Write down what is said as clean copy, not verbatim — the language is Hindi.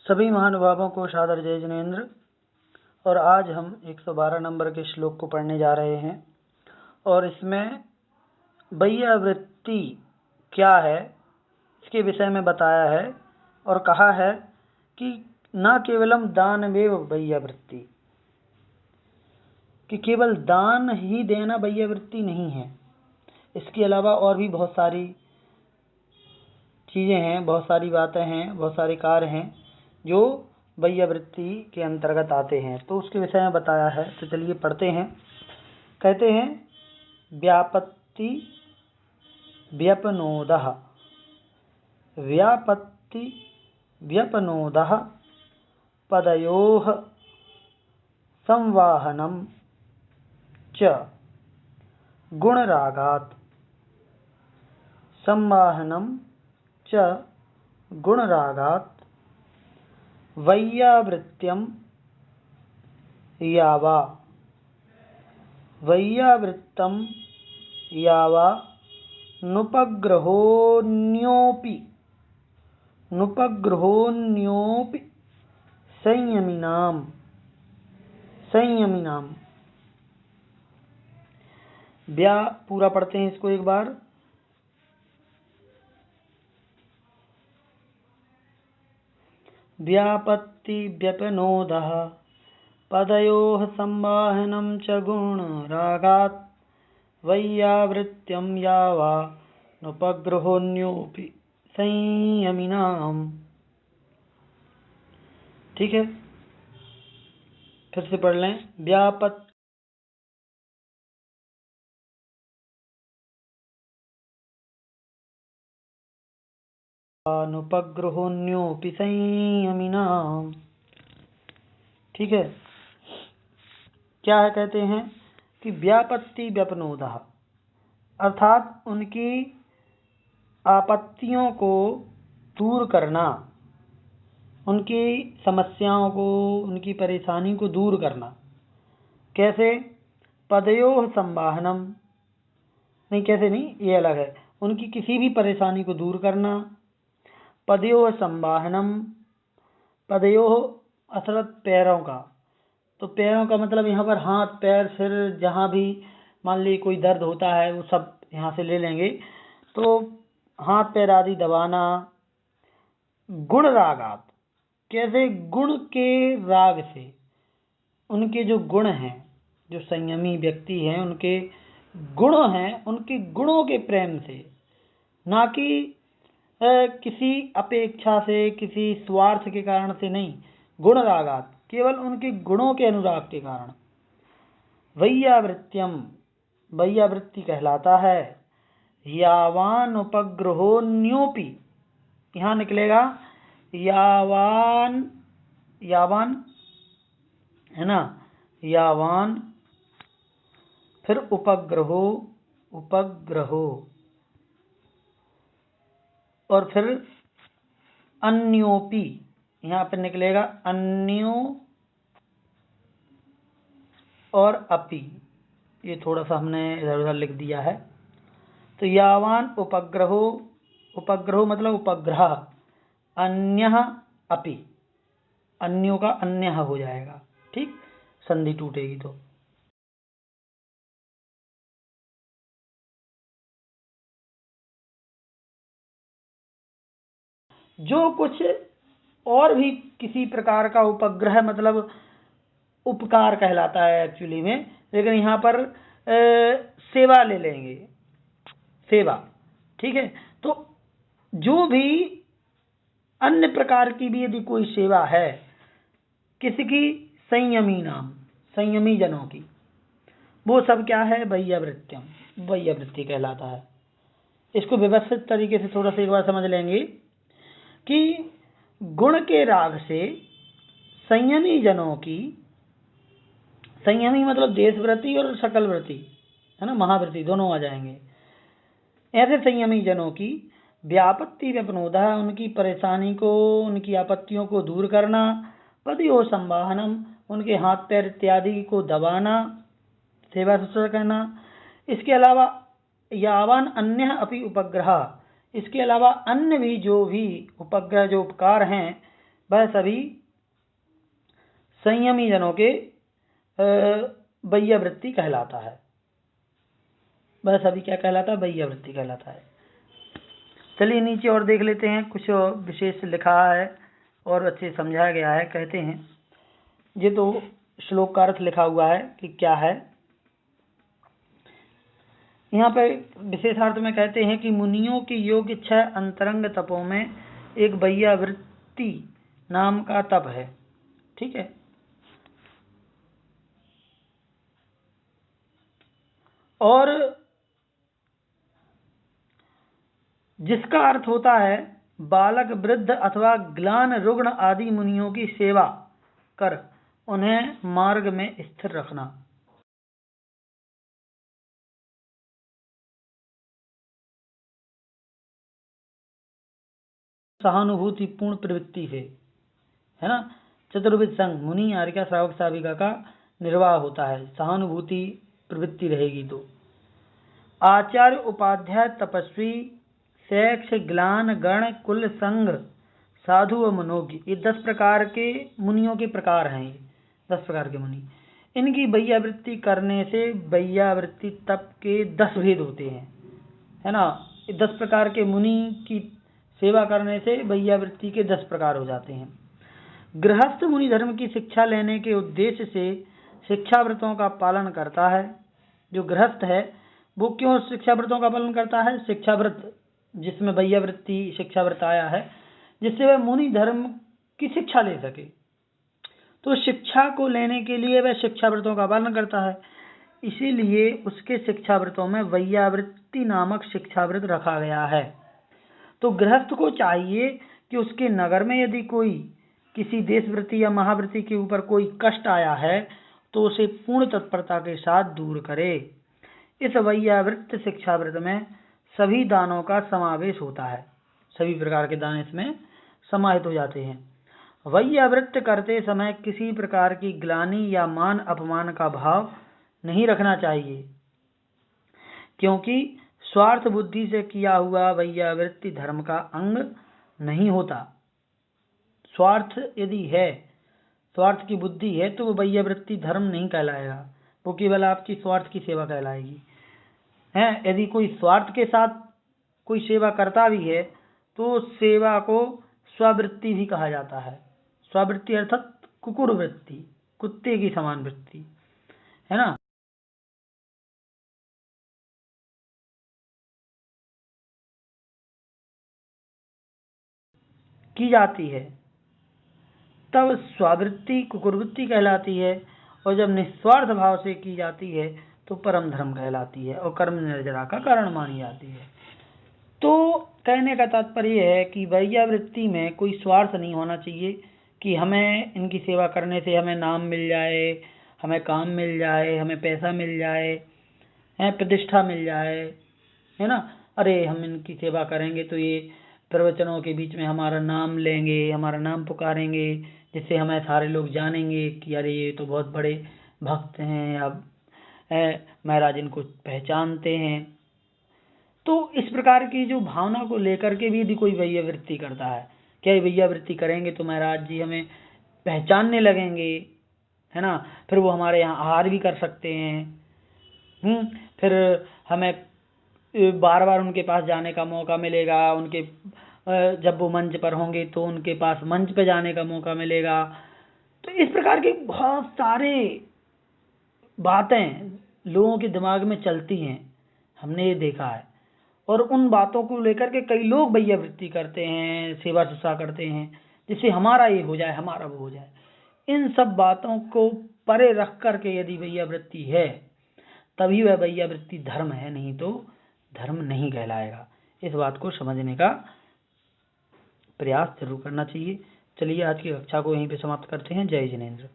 सभी महानुभावों को सादर जय जिनेन्द्र। और आज हम 112 नंबर के श्लोक को पढ़ने जा रहे हैं और इसमें वैयावृत्ति क्या है इसके विषय में बताया है और कहा है कि न केवलम दानमेव वैयावृत्ति, कि केवल दान ही देना वैयावृत्ति नहीं है, इसके अलावा और भी बहुत सारी चीज़ें हैं, बहुत सारी बातें हैं, बहुत सारे कार्य हैं जो वैयावृत्ति के अंतर्गत आते हैं। तो उसके विषय में बताया है। तो चलिए पढ़ते हैं। कहते हैं व्यापत्ति व्यपनोदः, व्यापत्ति व्यपनोदः पदयोः संवाहनं च गुणरागात्, संवाहनं च गुणरागात् वैयावृत्त्यं यावा, वैयावृत्तं यावा नुपग्रहोऽन्योऽपि संयमिनाम्, पूरा पढ़ते हैं इसको एक बार। व्यापत्ति व्यपनोदः पदयोः संवाहनं च गुणरागात् वैयावृत्त्यं यावा नुपग्रहोऽन्योऽपि संयमिनाम्। ठीक है, फिर से पढ़ लें। व्यापत्ति नुपग्रहोऽन्योऽपि संयमिनाम्। ठीक है, क्या है? कहते हैं कि व्यापत्ति व्यपनोदः, अर्थात उनकी आपत्तियों को दूर करना, उनकी समस्याओं को, उनकी परेशानी को दूर करना। कैसे? पदयोः संवाहनम, नहीं कैसे नहीं, ये अलग है। उनकी किसी भी परेशानी को दूर करना। पदयोः संवाहनम, पदयोः असरत पैरों का, तो पैरों का मतलब यहाँ पर हाथ पैर सिर, जहाँ भी मान ली कोई दर्द होता है वो सब यहाँ से ले लेंगे। तो हाथ पैर आदि दबाना। गुण रागात, कैसे? गुण के राग से, उनके जो गुण हैं, जो संयमी व्यक्ति हैं उनके गुण हैं, उनके गुणों के प्रेम से, ना कि किसी अपेक्षा से, किसी स्वार्थ के कारण से नहीं। गुण रागात, केवल उनके गुणों के अनुराग के कारण। वैयावृत्त्यम, वैयावृत्ति कहलाता है यावान उपग्रहोऽन्योऽपि, यहाँ निकलेगा यावान, यावान है ना, यावान, फिर उपग्रहो, उपग्रहो, और फिर अन्योपि, यहाँ पर निकलेगा अन्यो और अपि। ये थोड़ा सा हमने इधर उधर लिख दिया है। तो यावान उपग्रहो, उपग्रहो मतलब उपग्रह, अन्यः अपि, अन्यों का अन्यः हो जाएगा। ठीक, संधि टूटेगी तो। जो कुछ और भी किसी प्रकार का उपग्रह मतलब उपकार कहलाता है एक्चुअली में, लेकिन यहाँ पर सेवा ले लेंगे, सेवा। ठीक है, तो जो भी अन्य प्रकार की भी यदि कोई सेवा है किसी की, संयमी नाम, संयमी जनों की, वो सब क्या है? वैयावृत्त्यम, वैयावृत्ति कहलाता है। इसको व्यवस्थित तरीके से थोड़ा सा एक बार समझ लेंगे कि गुण के राग से संयमी जनों की, संयमी मतलब देशव्रती और सकल व्रती है ना, महाव्रती दोनों आ जाएंगे। ऐसे संयमी जनों की व्यापत्ति व्यपनोदः, उनकी परेशानी को, उनकी आपत्तियों को दूर करना। पदयोः संवाहनम, उनके हाथ पैर इत्यादि को दबाना, सेवा शुश्रूषा करना। इसके अलावा यावान अन्य अपि उपग्रह, इसके अलावा अन्य भी जो भी उपग्रह, जो उपकार हैं, वह सभी संयमी जनों के वैयावृत्ति कहलाता है। वह सभी क्या कहलाता है? वैयावृत्ति कहलाता है। चलिए नीचे और देख लेते हैं, कुछ विशेष लिखा है और अच्छे समझाया गया है। कहते हैं, ये तो श्लोक का अर्थ लिखा हुआ है कि क्या है। यहाँ पे विशेषार्थ में कहते हैं कि मुनियों की योग 6 अंतरंग तपों में एक वैयावृत्ति नाम का तप है। ठीक है, और जिसका अर्थ होता है बालक, वृद्ध अथवा ग्लान, रुग्ण आदि मुनियों की सेवा कर उन्हें मार्ग में स्थिर रखना। सहानुभूति पूर्ण प्रवृत्ति से, है ना। चतुर्विध संग मुनि, आर्या, श्रावक, साविका का निर्वाह होता है, सहानुभूति प्रवृत्ति रहेगी तो। आचार्य, उपाध्याय, तपस्वी, शैक्ष, ग्लान, गण, कुल, संघ, साधु व मनोज्ञ, ये 10 प्रकार के मुनियों के प्रकार हैं। ये 10 प्रकार के मुनि, इनकी वैयावृत्ति करने से वैयावृत्ति तप के 10 भेद होते हैं, है ना। 10 प्रकार के मुनि की सेवा करने से वैयावृत्ति के 10 प्रकार हो जाते हैं। गृहस्थ मुनि धर्म की शिक्षा लेने के उद्देश्य से शिक्षाव्रतों का पालन करता है। जो गृहस्थ है वो क्यों शिक्षाव्रतों का पालन करता है? शिक्षाव्रत जिसमें वैयावृत्ति शिक्षाव्रत आया है, जिससे वह मुनि धर्म की शिक्षा ले सके। तो शिक्षा को लेने के लिए वह शिक्षाव्रतों का पालन करता है, इसीलिए उसके शिक्षाव्रतों में वैयावृत्ति नामक शिक्षाव्रत रखा गया है। तो गृहस्थ को चाहिए कि उसके नगर में यदि कोई किसी देशवृत्ति या महावृत्ति के ऊपर कोई कष्ट आया है तो उसे पूर्ण तत्परता के साथ दूर करे। इस वैयावृत्त शिक्षाव्रत में सभी दानों का समावेश होता है, सभी प्रकार के दान इसमें समाहित हो जाते हैं। वैयावृत्त करते समय किसी प्रकार की ग्लानि या मान अपमान का भाव नहीं रखना चाहिए, क्योंकि स्वार्थ बुद्धि से किया हुआ वैयावृत्ति धर्म का अंग नहीं होता। स्वार्थ यदि है, स्वार्थ की बुद्धि है, तो वो वैयावृत्ति धर्म नहीं कहलाएगा, वो केवल आपकी स्वार्थ की सेवा कहलाएगी। है, यदि कोई स्वार्थ के साथ कोई सेवा करता भी है तो सेवा को स्ववृत्ति भी कहा जाता है। स्ववृत्ति अर्थात कुकुर वृत्ति, कुत्ते की समान वृत्ति, है ना। की जाती है तब स्ववृत्ति कुकुरवृत्ति कहलाती है, और जब निस्वार्थ भाव से की जाती है तो परम धर्म कहलाती है और कर्म निर्जरा का कारण मानी जाती है। तो कहने का तात्पर्य है कि वैयावृत्ति में कोई स्वार्थ नहीं होना चाहिए कि हमें इनकी सेवा करने से हमें नाम मिल जाए, हमें काम मिल जाए, हमें पैसा मिल जाए, प्रतिष्ठा मिल जाए, है ना। अरे हम इनकी सेवा करेंगे तो ये प्रवचनों के बीच में हमारा नाम लेंगे, हमारा नाम पुकारेंगे, जिससे हमें सारे लोग जानेंगे कि अरे ये तो बहुत बड़े भक्त हैं, अब महाराज इनको पहचानते हैं। तो इस प्रकार की जो भावना को लेकर के भी यदि कोई वैयावृत्ति करता है, क्या ये वैयावृत्ति करेंगे तो महाराज जी हमें पहचानने लगेंगे, है ना, फिर वो हमारे यहाँ आहार भी कर सकते हैं, फिर हमें बार बार उनके पास जाने का मौका मिलेगा, उनके जब वो मंच पर होंगे तो उनके पास मंच पर जाने का मौका मिलेगा। तो इस प्रकार की बहुत सारे बातें लोगों के दिमाग में चलती हैं, हमने ये देखा है, और उन बातों को लेकर के कई लोग वैयावृत्ति करते हैं, सेवा सुसा करते हैं, जिससे हमारा ये हो जाए, हमारा वो हो जाए। इन सब बातों को परे रख करके यदि वैयावृत्ति है तभी वह वैयावृत्ति धर्म है, नहीं तो धर्म नहीं कहलाएगा। इस बात को समझने का प्रयास जरूर करना चाहिए। चलिए आज की कक्षा को यहीं पे समाप्त करते हैं। जय जिनेंद्र।